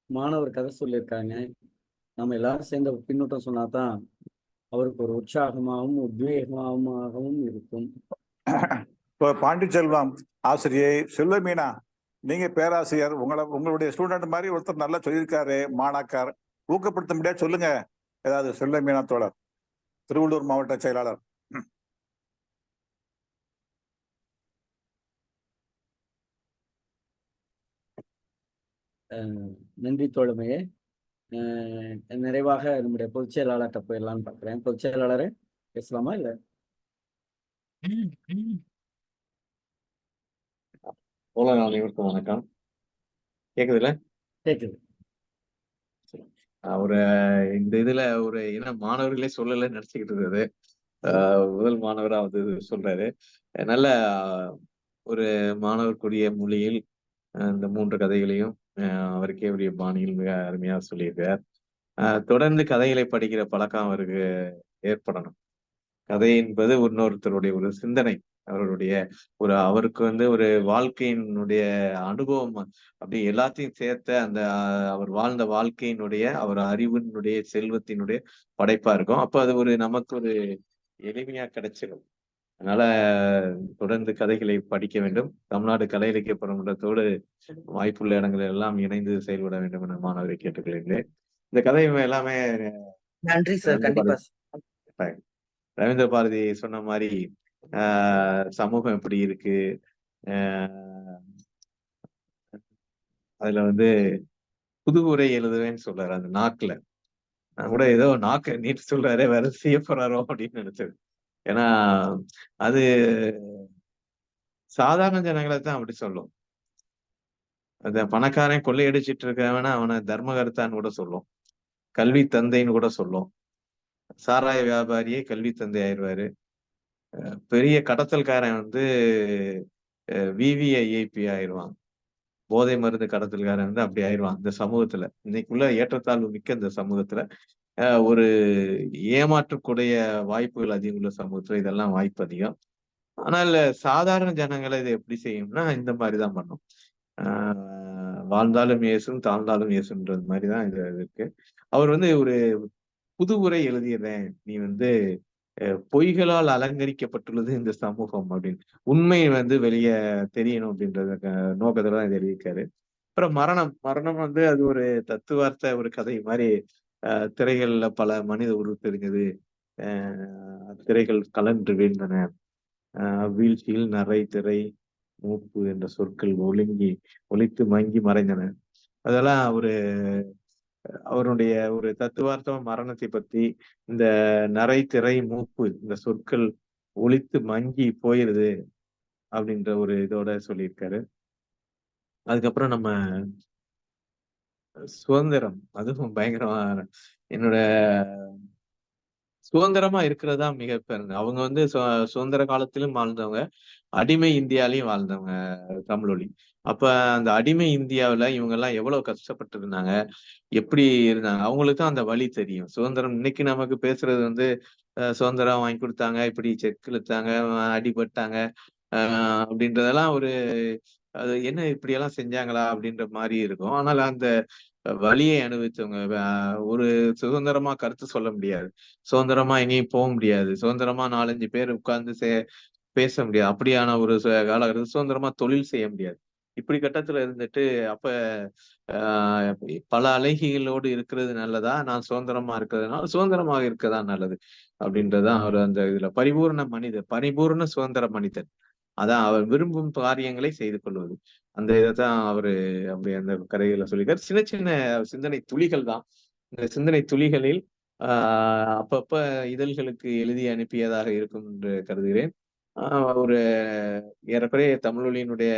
மாணவர் கதை சொல்லியிருக்காங்க. நம்ம எல்லாரும் சேர்ந்த பின்னூட்டம் சொன்னாதான் அவருக்கு ஒரு உற்சாகமாகவும் உத்வேகமாகவும் இருக்கும். இப்போ பாண்டிச்செல்வம் ஆசிரியை செல்வமீனா, நீங்க பேராசிரியர், உங்களுடைய ஸ்டூடெண்ட் மாதிரி ஒருத்தர் நல்லா சொல்லியிருக்காரு, மாணாக்கர் ஊக்கப்படுத்த முடியாது, சொல்லுங்க ஏதாவது. செல்வமீனா தோழர், திருவள்ளூர் மாவட்ட செயலாளர். நன்றி தோழமையே. நிறைவாக நம்முடைய பொதுச் செயலாளர்கிட்ட போயிடலான்னு பார்க்குறேன். பொதுச் செயலாளரே பேசலாமா? இல்ல அனைவருக்கும் வணக்கம். கேக்குதுல்ல? கேக்குது. ஒரு இந்த இதுல ஒரு மாணவர்களே சொல்லலன்னு நினைச்சுக்கிட்டு இருந்தது. முதல் மாணவரா சொல்றாரு. நல்ல ஒரு மாணவர்க்குரிய மொழியில் இந்த 3 கதைகளையும் அவருக்கே உரிய பாணியில் மிக அருமையா சொல்லியிருக்கார். தொடர்ந்து கதைகளை படிக்கிற பழக்கம் அவருக்கு ஏற்படணும். கதை என்பது இன்னொருத்தருடைய ஒரு சிந்தனை, அவருடைய அவருக்கு ஒரு வாழ்க்கையினுடைய அனுபவம், அப்படி எல்லாத்தையும் சேர்த்த அந்த அவர் வாழ்ந்த வாழ்க்கையினுடைய அவர் அறிவினுடைய செல்வத்தினுடைய படைப்பா இருக்கும். அப்ப அது நமக்கு ஒரு எளிமையா கிடைச்சிடும். அதனால தொடர்ந்து கதைகளை படிக்க வேண்டும். தமிழ்நாடு கலை இலக்கிய பரமன்றத்தோடு வாய்ப்புள்ள இடங்களில் எல்லாம் இணைந்து செயல்பட வேண்டும் என மாணவரை கேட்டுக்கொள்கிறேன். இந்த கதை எல்லாமே நன்றி சார். ரவீந்திர கண்டிப்பா பாரதி ரவீந்திர பாரதி சொன்ன மாதிரி சமூகம் எப்படி இருக்கு, ஆஹ் அதுல வந்து புது உரை எழுதுவேன்னு சொல்றாரு அந்த நாக்குல. நான் கூட ஏதோ நாக்கு நீட்டு சொல்றாரு, வேற செய்ய போறாரோ அப்படின்னு நினைச்சது. ஏன்னா அது சாதாரண ஜனங்களை தான் அப்படி சொல்லும். அந்த பணக்காரன் கொள்ளையடிச்சிட்டு இருக்கவன அவனை தர்மகர்த்தான்னு கூட சொல்லும், கல்வி தந்தைன்னு கூட சொல்லும். சாராய வியாபாரியே கல்வி தந்தை ஆயிடுவாரு. பெரிய கடத்தல்காரன் வந்து விவிஐபி ஆயிடுவான். போதை மருந்து கடத்தல்காரன் வந்து அப்படி ஆயிடுவான். இந்த சமூகத்துல இன்னைக்குள்ள ஏற்றத்தாழ்வு மிக்க இந்த சமூகத்துல ஒரு ஏமாற்றக்கூடிய வாய்ப்புகள் அதிகம் உள்ள சமூகத்துல இதெல்லாம் வாய்ப்பு அதிகம். ஆனால் சாதாரண ஜனங்களை இதை எப்படி செய்யும்னா இந்த மாதிரிதான் பண்ணும். வாழ்ந்தாலும் இயேசும் தாழ்ந்தாலும் இயேசுன்றது மாதிரிதான் இது இருக்கு. அவர் வந்து ஒரு புது உரை எழுதிடுறேன், நீ வந்து பொய்களால் அலங்கரிக்கப்பட்டுள்ளது இந்த சமூகம் அப்படின்னு, உண்மை வந்து வெளியே தெரியணும் அப்படின்றத நோக்கத்துல தான் இது எழுதியிருக்காரு. அப்புறம் மரணம் வந்து அது ஒரு தத்துவார்த்த ஒரு கதை மாதிரி. திரைகள்ல பல மனித உருவ தெரிஞ்சது, திரைகள் கலன்று வீழ்ந்தன, வீழ்ச்சியில் நரை திரை மூப்பு என்ற சொற்கள் ஒலித்து மங்கி மறைந்தன. அதெல்லாம் அவருடைய ஒரு தத்துவார்த்த மரணத்தை பத்தி, இந்த நரை திரை மூப்பு இந்த சொற்கள் ஒலித்து மங்கி போயிருது அப்படின்ற ஒரு இதோட சொல்லியிருக்காரு. அதுக்கப்புறம் நம்ம சுதந்திரம், அதுவும் பயங்கரமா என்னோட சுதந்திரமா இருக்கிறதா மிக பெருங்க. அவங்க வந்து சுதந்திர காலத்திலும் வாழ்ந்தவங்க, அடிமை இந்தியாலையும் வாழ்ந்தவங்க தமிழொலி. அப்ப அந்த அடிமை இந்தியாவுல இவங்க எல்லாம் எவ்வளவு கஷ்டப்பட்டு இருந்தாங்க, எப்படி இருந்தாங்க, அவங்களுக்கு தான் அந்த வழி தெரியும். சுதந்திரம் இன்னைக்கு நமக்கு பேசுறது வந்து சுதந்திரம் வாங்கி கொடுத்தாங்க, இப்படி செக் இழுத்தாங்க, அடிபட்டாங்க அப்படின்றதெல்லாம் அது என்ன இப்படி எல்லாம் செஞ்சாங்களா அப்படின்ற மாதிரி இருக்கும். ஆனால் அந்த வலியை அனுபவிச்சவங்க ஒரு சுதந்திரமா கருத்து சொல்ல முடியாது, சுதந்திரமா எங்கேயும் போக முடியாது, சுதந்திரமா 4-5 பேர் உட்கார்ந்து பேச முடியாது, அப்படியான ஒரு காலகட்டத்தில் சுதந்திரமா தொழில் செய்ய முடியாது. இப்படி கட்டத்துல இருந்துட்டு அப்ப பல அழகிகளோடு இருக்கிறது நல்லதா, நான் சுதந்திரமா இருக்கிறதுனால சுதந்திரமாக இருக்கதா நல்லது அப்படின்றதான் அவர் அந்த இதுல பரிபூர்ண சுதந்திர மனிதன். அதான் அவர் விரும்பும் காரியங்களை செய்து கொள்வது. அந்த இதைத்தான் அவரு அப்படி அந்த கதைகளை சொல்லியிருக்காரு. சின்ன சின்ன சிந்தனை துளிகள் தான். இந்த சிந்தனை துளிகளில் அப்பப்ப இதழ்களுக்கு எழுதி அனுப்பியதாக இருக்கும் என்று கருதுகிறேன். ஒரு ஏறக்குறைய தமிழொலியினுடைய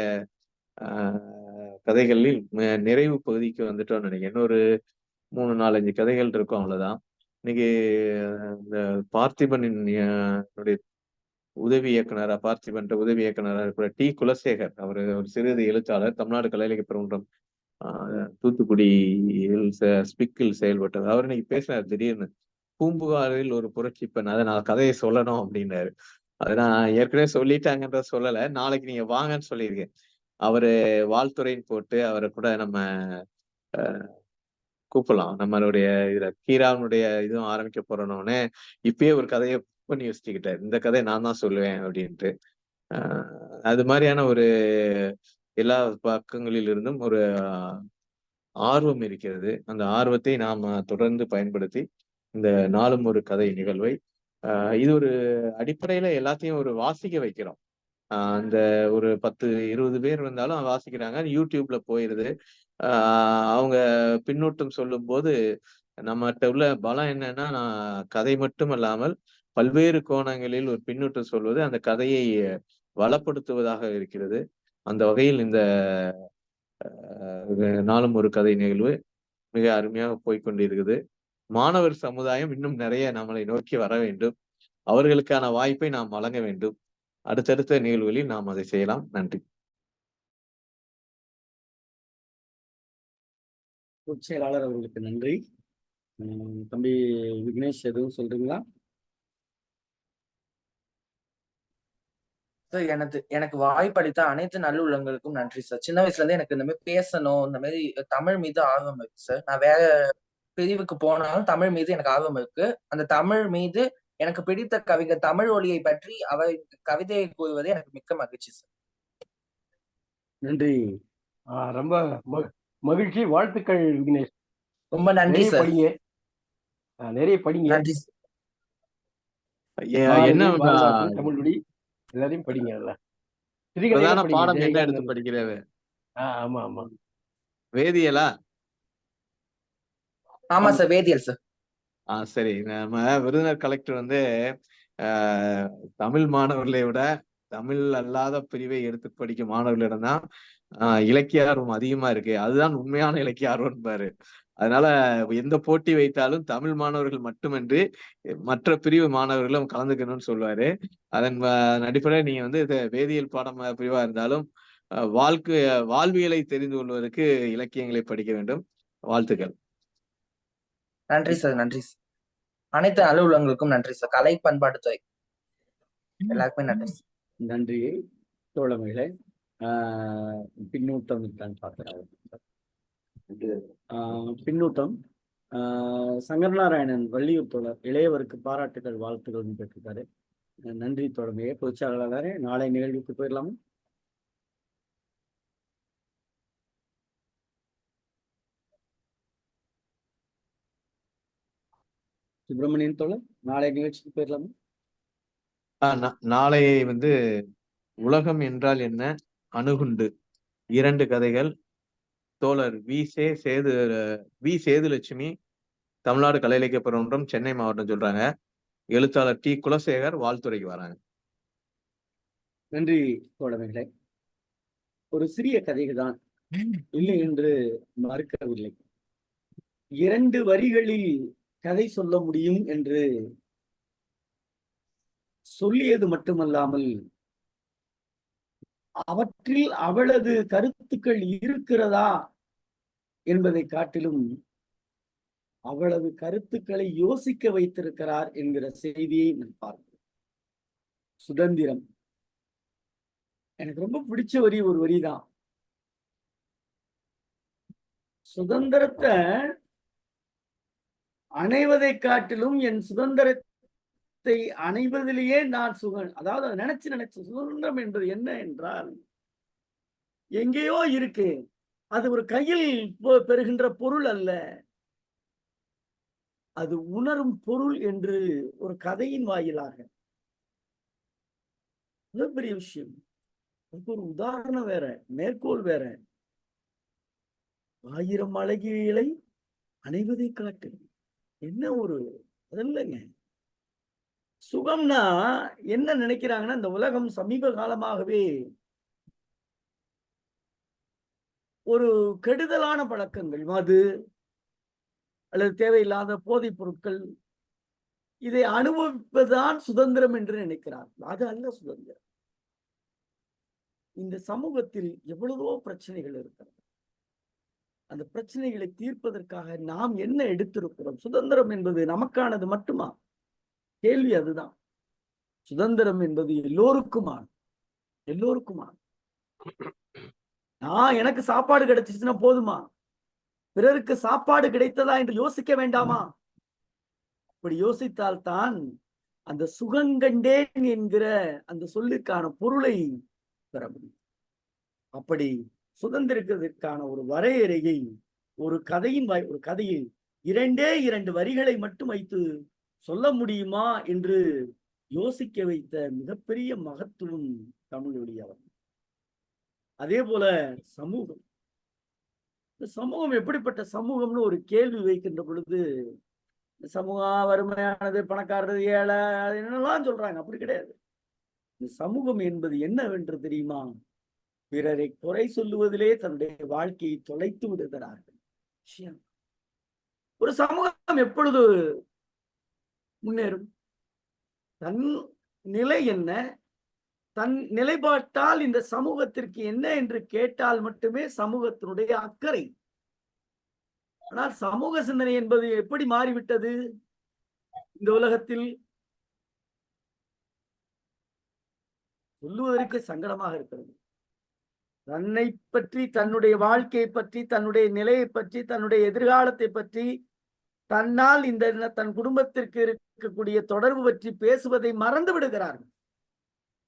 கதைகளில் நிறைவு பகுதிக்கு வந்துட்டோம்னு நினைக்கிறேன். இன்னொரு 3-4-5 கதைகள் இருக்கும், அவ்வளவுதான். இன்னைக்கு இந்த பார்த்திபனின் உதவி இயக்குனரா, பார்த்திபன் உதவி இயக்குனரா இருக்கிற டி குலசேகர், அவர் ஒரு சிறுகதை எழுத்தாளர், தமிழ்நாடு கலை இலக்கிய பெருமன்றம் தூத்துக்குடியில் ஸ்பிக்கில் செயல்பட்டவர். அவர் இன்னைக்கு பேசினார் திடீர்னு, பூம்புகாரில் ஒரு புரட்சி பெண், அதை நான் கதையை சொல்லணும் அப்படின்னாரு. அதை நான் ஏற்கனவே சொல்லிட்டாங்கன்ற சொல்லல, நாளைக்கு நீங்க வாங்கன்னு சொல்லியிருக்கேன். அவரு வாழ்த்துறைன்னு போட்டு அவரை கூட நம்ம கூப்பிடலாம். நம்மளுடைய இதுல கீராவனுடைய இதுவும் ஆரம்பிக்க போறோம்னே இப்பயே ஒரு கதையை பண்ணி வச்சுக்கிட்டாரு, இந்த கதையை நான் தான் சொல்லுவேன் அப்படின்ட்டு. அது மாதிரியான ஒரு எல்லா பக்கங்களில் இருந்தும் ஒரு ஆர்வம் இருக்கிறது. அந்த ஆர்வத்தை நாம் தொடர்ந்து பயன்படுத்தி இந்த நாளும் ஒரு கதை நிகழ்வை இது ஒரு அடிப்படையில எல்லாத்தையும் ஒரு வாசிக்க வைக்கிறோம். அந்த ஒரு 10-20 பேர் வந்தாலும் வாசிக்கிறாங்க, யூடியூப்ல போயிருது. அவங்க பின்னூட்டம் சொல்லும் போது நம்மகிட்ட உள்ள பலம் என்னன்னா, கதை மட்டும் அல்லாமல் பல்வேறு கோணங்களில் ஒரு பின்னூட்டம் சொல்வது அந்த கதையை வளப்படுத்துவதாக இருக்கிறது. அந்த வகையில் இந்த நாளும் ஒரு கதை நிகழ்வு மிக அருமையாக போய்கொண்டிருக்குது. மாணவர் சமுதாயம் இன்னும் நிறைய நம்மளை நோக்கி வர வேண்டும், அவர்களுக்கான வாய்ப்பை நாம் வழங்க வேண்டும். அடுத்தடுத்த நிகழ்வுகளில் நாம் அதை செய்யலாம். நன்றி. செயலாளர் அவர்களுக்கு நன்றி. தம்பி விக்னேஷ் எதுவும் சொல்றீங்களா? சார், எனக்கு வாய்ப்பளித்த அனைத்து நல்லுள்ளங்களுக்கும் நன்றி சார். சின்ன வயசுல இருந்து எனக்கு இந்த மாதிரி பேசணும், இந்த மாதிரி தமிழ் மீது ஆர்வம் இருக்கு சார். நான் வேற பிரிவுக்கு போனாலும் தமிழ் மீது எனக்கு ஆர்வம் இருக்கு. அந்த தமிழ் மீது எனக்கு பிடித்த கவிஞர் தமிழொலியை பற்றி அவர் கவிதையை கூறுவது எனக்கு மிக்க மகிழ்ச்சி சார். நன்றி, ரொம்ப மகிழ்ச்சி, வாழ்த்துக்கள் விக்னேஷ். ரொம்ப நன்றி நிறைய சார். படிங்க. நிறைய படிங்க. நன்றி சார். என்ன பாரதி, பாரதாசன், தமிழ்மொழி எல்லாரையும் படிங்க. நல்லா சிறுகதைகளை பிரதான படிங்க. பாடம் என்ன எடுத்து ஜெயகாந்தன். படிக்கிறது? ஆமா ஆமா. வேதியியலா? ஆமா சார், வேதியியல் சார். சரி. நம்ம விருதுநகர் கலெக்டர் வந்து தமிழ் மாணவர்களை விட தமிழ் அல்லாத பிரிவை எடுத்து படிக்கும் மாணவர்களிடம் தான் இலக்கிய ஆர்வம் அதிகமா இருக்கு. அதுதான் உண்மையான இலக்கிய ஆர்வம்பாரு. அதனால எந்த போட்டி வைத்தாலும் தமிழ் மாணவர்கள் மட்டுமின்றி மற்ற பிரிவு மாணவர்களும் கலந்துக்கணும்னு சொல்லுவாரு. அதன் அடிப்படையில் நீங்க வந்து வேதியியல் பாடம் பிரிவா இருந்தாலும் வாழ்வியலை தெரிந்து கொள்வதற்கு இலக்கியங்களை படிக்க வேண்டும். வாழ்த்துக்கள். நன்றி சார். நன்றி சார். அனைத்து அலுவலகங்களுக்கும் நன்றி சார். கலை பண்பாட்டுத்துறை எல்லாருக்குமே நன்றி சார். நன்றி தோழமைகளே. பின்னூட்டம் இருக்கான்னு பார்க்கிறேன். பின்னூட்டம் சங்கரநாராயணன் வள்ளியூர் தோழர் இளையவருக்கு பாராட்டுகள் வாழ்த்துக்கள் பெற்றிருக்காரு. நன்றி தோழமையே. பொதுச்சாளரே, நாளை நிகழ்வுக்கு போயிடலாமா? சுப்பிரமணியன் தோழர், நாளை நிகழ்ச்சிக்கு போயிடலாமா? நாளை வந்து உலகம் என்றால் என்ன, அணுகுண்டு 2 கதைகள். தோழர் வி சேதுலட்சுமி, தமிழ்நாடு கலை இலக்கிய பெருமன்றம், சென்னை மாவட்டம் சொல்றாங்க. எழுத்தாளர் டி குலசேகர் வாழ்த்துறைக்கு வராங்க. நன்றி தோழமைகளே. ஒரு சிறிய கதைகள் தான், இல்லை என்று மறுக்கவில்லை. 2 வரிகளில் கதை சொல்ல முடியும் என்று சொல்லியது மட்டுமல்லாமல் அவற்றில் அவளது கருத்துக்கள் இருக்கிறதா என்பதை காட்டிலும் அவளது கருத்துக்களை யோசிக்க வைத்திருக்கிறார் என்கிற செய்தியை நான் பார்க்கிறேன். சுதந்திரம் எனக்கு ரொம்ப பிடிச்ச ஒரு வரிதான். சுதந்திரத்தை அணைவதை காட்டிலும் என் சுதந்திரத்தை அணைவதிலேயே நான் அதாவது நினைச்சு சுதந்திரம் என்பது என்ன என்றால் எங்கேயோ இருக்கு, அது ஒரு கையில் பெறுகின்ற பொருள் அல்ல, அது உணரும் பொருள் என்று ஒரு கதையின் வாயிலாக பெரிய விஷயம். அதுக்கு ஒரு உதாரணம் வேற, மேற்கோள் வேற. 1000 அழகியலை அணைவதை காட்டு என்ன ஒரு அதல்லங்க. சுகம்னா என்ன நினைக்கிறாங்கன்னா, இந்த உலகம் சமீப காலமாகவே ஒரு கெடுதலான பழக்கங்கள், மது அல்லது தேவையில்லாத போதைப் பொருட்கள், இதை அனுபவிப்பதுதான் சுதந்திரம் என்று நினைக்கிறார். அது அல்ல சுதந்திரம். இந்த சமூகத்தில் எவ்வளவோ பிரச்சனைகள் இருக்கிறது. அந்த பிரச்சனைகளை தீர்ப்பதற்காக நாம் என்ன எடுத்திருக்கிறோம்? சுதந்திரம் என்பது நமக்கானது மட்டுமா? கேள்வி அதுதான். சுதந்திரம் என்பது எல்லோருக்குமான. எனக்கு சாப்பாடு கிடைச்சிச்சுன்னா போதுமா? பிறருக்கு சாப்பாடு கிடைத்ததா என்று யோசிக்க வேண்டாமா? அப்படி யோசித்தால்தான் அந்த சுகங்கண்டேன் என்கிற அந்த சொல்லுக்கான பொருளை பெற முடியும். அப்படி சுதந்திரத்திற்கான ஒரு வரையறையை ஒரு கதையில் 2 வரிகளை மட்டும் வைத்து சொல்ல முடியுமா என்று யோசிக்க வைத்த மிகப்பெரிய மகத்துவம் தமிழொலி அவர். அதே போல சமூகம், இந்த சமூகம் எப்படிப்பட்ட சமூகம்னு ஒரு கேள்வி வைக்கின்ற பொழுது, சமூகம் வறுமையானது, பணக்காரது, ஏழை, என்னெல்லாம் சொல்றாங்க. அப்படி கிடையாது. இந்த சமூகம் என்பது என்னவென்று தெரியுமா? பிறரை குறை சொல்லுவதிலே தன்னுடைய வாழ்க்கையை தொலைத்து விடுகிறார்கள். ஒரு சமூகம் எப்பொழுது முன்னேறும்? தன் நிலை என்ன, தன் நிலைப்பாட்டால் இந்த சமூகத்திற்கு என்ன என்று கேட்டால் மட்டுமே சமூகத்தினுடைய அக்கறை. ஆனால் சமூக சிந்தனை என்பது எப்படி மாறிவிட்டது இந்த உலகத்தில்? சொல்லுவதற்கு சங்கடமாக இருக்கிறது. தன்னை பற்றி, தன்னுடைய வாழ்க்கையை பற்றி, தன்னுடைய நிலையை பற்றி, தன்னுடைய எதிர்காலத்தை பற்றி, தன்னால் தன் குடும்பத்திற்கு இருக்கக்கூடிய தொடர்பு பற்றி பேசுவதை மறந்து விடுகிறார்கள்.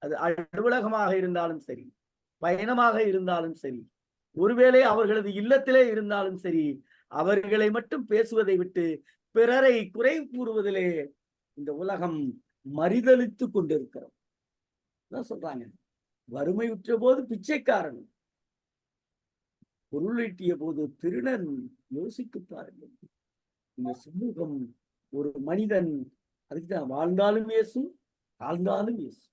அது அலுவலகமாக இருந்தாலும் சரி, பயணமாக இருந்தாலும் சரி, ஒருவேளை அவர்களது இல்லத்திலே இருந்தாலும் சரி, அவர்களை மட்டும் பேசுவதை விட்டு பிறரை குறை கூறுவதிலே இந்த உலகம் மறிதலித்து கொண்டிருக்கிறோம். சொல்றாங்க, வறுமையுற்ற போது பிச்சைக்காரன், பொருளீட்டிய போது திருடன். யோசித்து பாருங்கள். இந்த சமூகம் ஒரு மனிதன் அதுக்குதான் வாழ்ந்தாலும் ஏசும் தாழ்ந்தாலும் ஏசும்.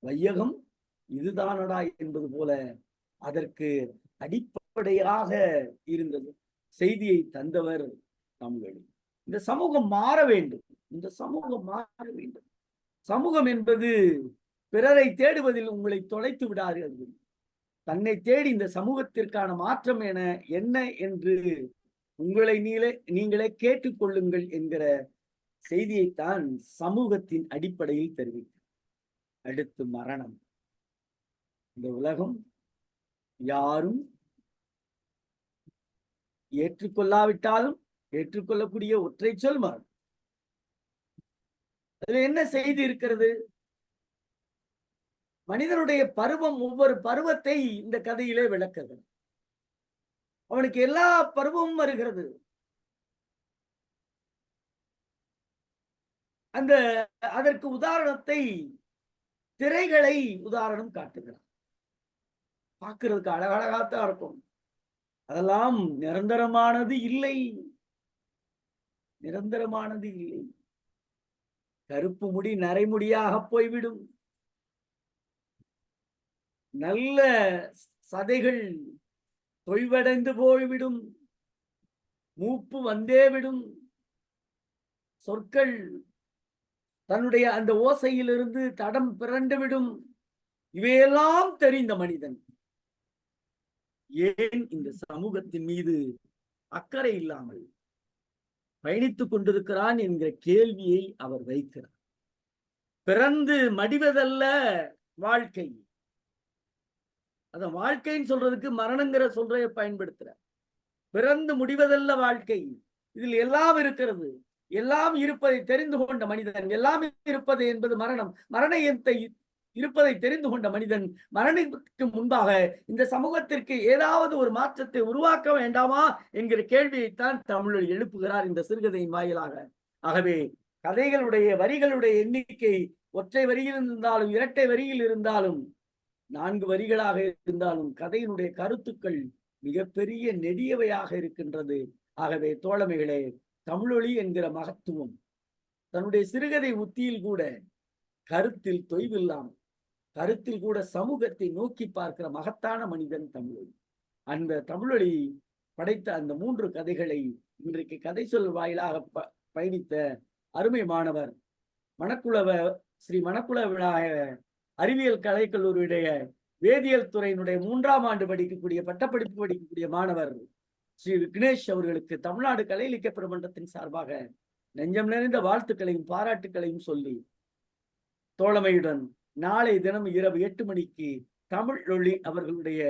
வையகம் இதுதானடா என்பது போல அதற்கு அடிப்படையாக இருந்தது. செய்தியை தந்தவர் தமிழழி. இந்த சமூகம் மாற வேண்டும். இந்த சமூகம் மாற வேண்டும். சமூகம் என்பது பிறரை தேடுவதில் உங்களை தொலைத்து விடாதீர்கள். தன்னை தேடி இந்த சமூகத்திற்கான மாற்றம் என்ன என்று உங்களை நீங்களே கேட்டுக்கொள்ளுங்கள் என்கிற செய்தியைத்தான் சமூகத்தின் அடிப்படையில் தெரிவிக்கும். அடுத்து மரணம். இந்த உலகம் யாரும் ஏற்றுக்கொள்ளாவிட்டாலும் ஏற்றுக்கொள்ளக்கூடிய ஒற்றை சொல் மரணம். அதுல என்ன செய்தி இருக்கிறது? மனிதனுடைய பருவம், ஒவ்வொரு பருவத்தை இந்த கதையிலே விளக்குது. அவனுக்கு எல்லா பருவமும் வருகிறது. அதற்கு உதாரணத்தை திரைகளை உதாரணம் காட்டுகிறார். பார்க்கிறதுக்கு அழகழகாத்தான் இருக்கும். அதெல்லாம் நிரந்தரமானது இல்லை, நிரந்தரமானது இல்லை. கருப்பு முடி நரைமுடியாக போய்விடும். நல்ல சதைகள் தொய்வடைந்து போய்விடும். மூப்பு வந்தே விடும். சொற்கள் தன்னுடைய அந்த ஓசையிலிருந்து தடம் பிறண்டுவிடும். இவையெல்லாம் தெரிந்த மனிதன் ஏன் இந்த சமூகத்தின் மீது அக்கறை இல்லாமல் பயணித்துக் கொண்டிருக்கிறான் என்கிற கேள்வியை அவர் வைக்கிறார். பிறந்து மடிவதல்ல வாழ்க்கை. அத வாழ்க்கைன்னு சொல்றதுக்கு மரணங்கிற சொல்றைய பயன்படுத்துறார். பிறந்து முடிவதல்ல வாழ்க்கை. இதில் எல்லாம் இருக்கிறது. எல்லாம் இருப்பதை தெரிந்து கொண்ட மனிதன், எல்லாம் இருப்பது என்பது மரணம். மரணத்தை இருப்பதை தெரிந்து கொண்ட மனிதன் மரணத்துக்கு முன்பாக இந்த சமூகத்திற்கு ஏதாவது ஒரு மாற்றத்தை உருவாக்க வேண்டாமா என்கிற கேள்வியைத்தான் தமிழ் எழுப்புகிறார் இந்த சிறுகதையின் வாயிலாக. ஆகவே கதைகளுடைய வரிகளுடைய எண்ணிக்கை ஒற்றை வரியில் இருந்தாலும் இரட்டை வரியில் இருந்தாலும் 4 வரிகளாக இருந்தாலும் கதையினுடைய கருத்துக்கள் மிகப்பெரிய நெடியவையாக இருக்கின்றது. ஆகவே தோழமைகளே, தமிழொலி என்கிற மகத்துவம் தன்னுடைய சிறுகதை உத்தியில் கூட கருத்தில் தொய்வில்லாமல், கருத்தில் கூட சமூகத்தை நோக்கி பார்க்கிற மகத்தான மனிதன் தமிழொலி. அந்த தமிழொலி படைத்த அந்த 3 கதைகளை இன்றைக்கு கதை சொல் வாயிலாக பயணித்த அருமை மாணவர் ஸ்ரீ மணக்குள விநாயக அறிவியல் கலைக்கல்லூரியுடைய வேதியியல் துறையினுடைய 3ஆம் ஆண்டு படிக்கக்கூடிய பட்டப்படிப்பு படிக்கக்கூடிய மாணவர் ஸ்ரீ விக்னேஷ் அவர்களுக்கு தமிழ்நாடு கலை இலக்கிய பெருமன்றத்தின் சார்பாக நெஞ்சம் நிறைந்த வாழ்த்துக்களையும் பாராட்டுக்களையும் சொல்லி, தோழமையுடன் நாளை தினம் இரவு 8 மணிக்கு தமிழொலி அவர்களுடைய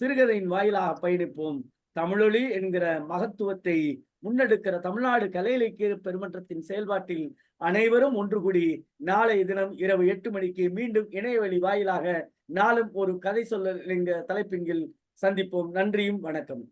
சிறுகதையின் வாயிலாக பயணிப்போம். தமிழொலி என்கிற மகத்துவத்தை முன்னெடுக்கிற தமிழ்நாடு கலை இலக்கிய பெருமன்றத்தின் செயல்பாட்டில் அனைவரும் ஒன்று கூடி நாளை தினம் இரவு 8 மணிக்கு மீண்டும் இணையவழி வாயிலாக நாளும் ஒரு கதை சொல்ல என்கிற தலைப்பின் கீழ் சந்திப்போம். நன்றியும் வணக்கம்.